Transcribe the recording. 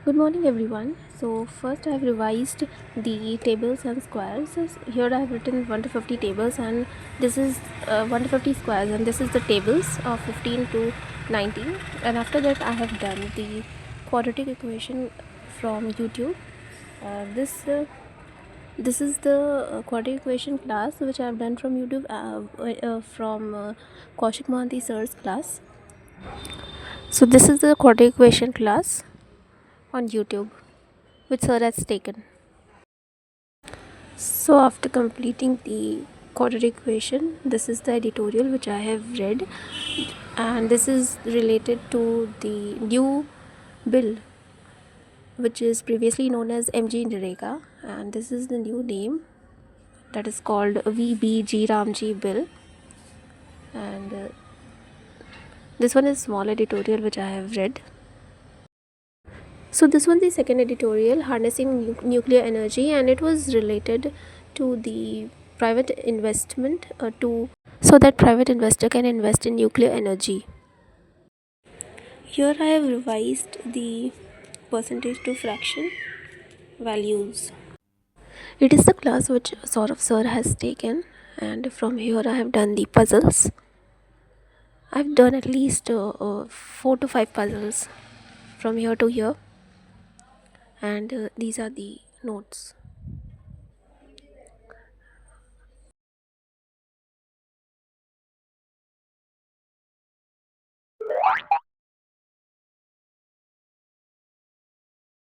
Good morning, everyone. So, first I've revised the tables and squares. So, here I've written 1 to 50 tables, and this is 1 to 50 squares, and this is the tables of 15 to 19. And after that, I have done the quadratic equation from YouTube. This is the quadratic equation class which I have done from YouTube from Kaushik Mohanty sir's class. So, this is the quadratic equation class on YouTube which sir has taken. So after completing the quadratic equation, this is the editorial which I have read, and this is related to the new bill which is previously known as MG Nirega, and this is the new name that is called VBG Ramji bill. And this one is small editorial which I have read. So this was the second editorial, harnessing nuclear energy, and it was related to the private investment to so that private investor can invest in nuclear energy. Here I have revised the percentage to fraction values. It is the class which Saurav sir has taken, and from here I have done the puzzles. I've done at least 4 to 5 puzzles from here to here, and these are the notes.